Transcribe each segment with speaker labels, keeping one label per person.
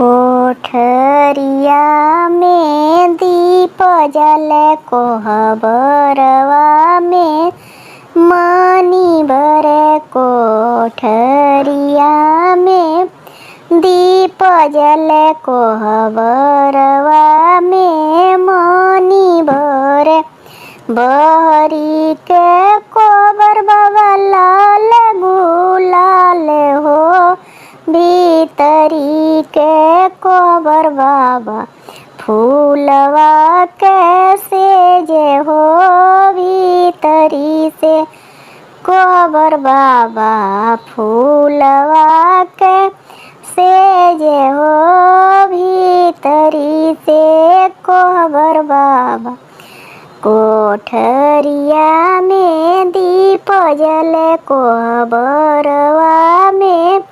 Speaker 1: कोठरिया में दीप जले कोहबरवा में मनी भरे। कोठरिया में दीप जले कोहबरवा में मनी भरे। बहरी के कोबर बाबा लाल गुलाल हो, भीतरी के कोबर बाबा फूलवा कैसे जे हो। भीतरी से कोबर बाबा फूलवा कैसे जे हो। भीतरी से कोबर बाबा। कोठरिया में दीप जले कोहबरवा में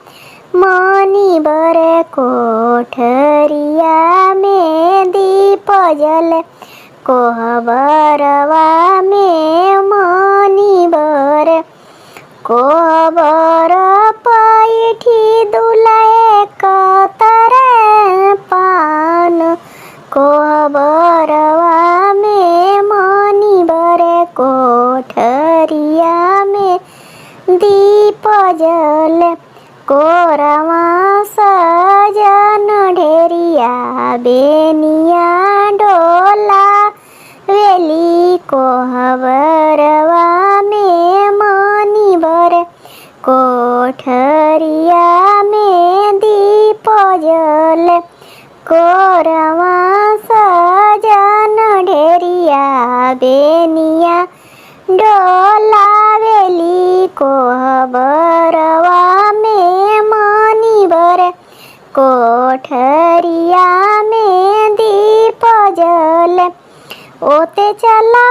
Speaker 1: मनी भरे। कोठरिया में दीप जले कोहबरवा में मनी भरे। कोहबर पैठी दुलाए कतरे पान। कोहबरवा में मनी भरे। कोठरिया में दीप जले कोरवा सजन ढेरिया बेनिया डोला वेली। कोहबरवा में मनी भरे। कोठरिया में दीप जले कोरवा सजन ढेरिया बेनिया डोला वेली। कोहबरवा में मनी भरे। कोठरिया में दीप जले। ओते चला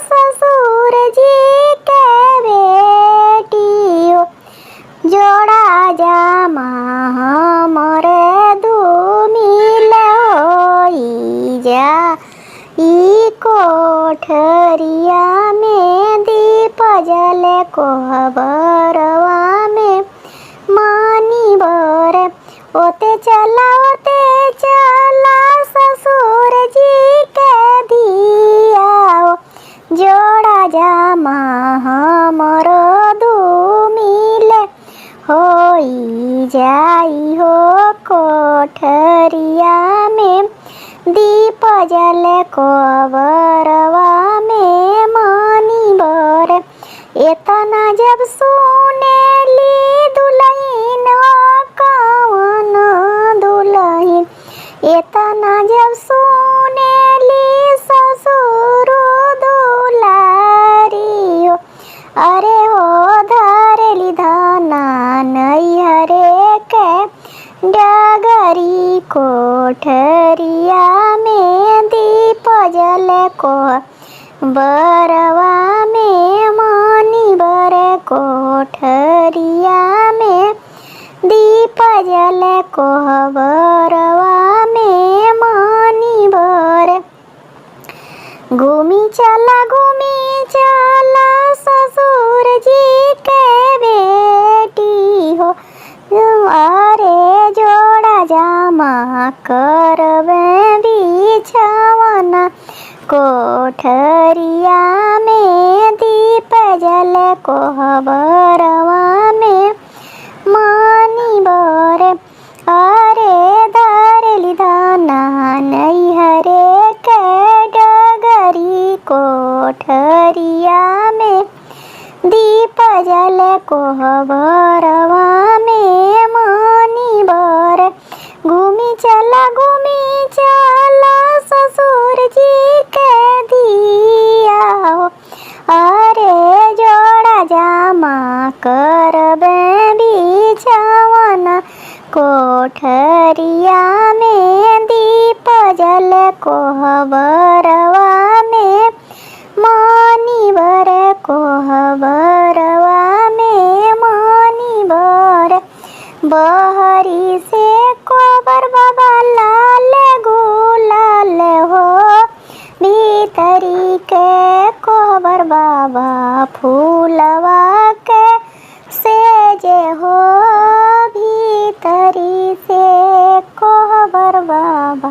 Speaker 1: ससुर जी के बेटी हो। जोड़ा जामा हमरे धूमिल होई जा। ई कोठरिया में दीप जले कोहबरवा में मनी भरे। ओते चला ससुर जी के दिया। जोड़ा जामा हमरो धूमिल होई जाई हो। कोठरिया में दीप जले कोहबरवा में मनी भरे। एतना जब सुनेली दुल्हन कवन दुल्हन। एतना जब सुनेली ससुर दुलारी हो। अरे हो धरेली धना नैहरे के डगरी। कोठरिया में दीप जले कोहबरवा में मनी भरे। कोठरिया में दीप जले कोहबरवा में मनी भरे। घूमी चला ससुर जी के बेटी हो। अरे जोड़ा जामा करबे बिछवना। कोठरिया में दीप जले कोहबरवा में मनी भरे। अरे धरेली धना नैहरे के डगरी। कोठरिया में दीप जले कोहबरवा में मनी भरे। घूमी चला ससुर जी के दिया हो। अरे जोड़ा जामा करबे बिछवना। कोठरिया में दीप जले कोहबरवा में मनी भरे। कोहबरवा में मनी भरे। बहरी से कोबर बाबा लाल गुलाल हो। भीतरी के कोबर बाबा फूलवा के से जे हो। भीतरी कोहबर बाबा।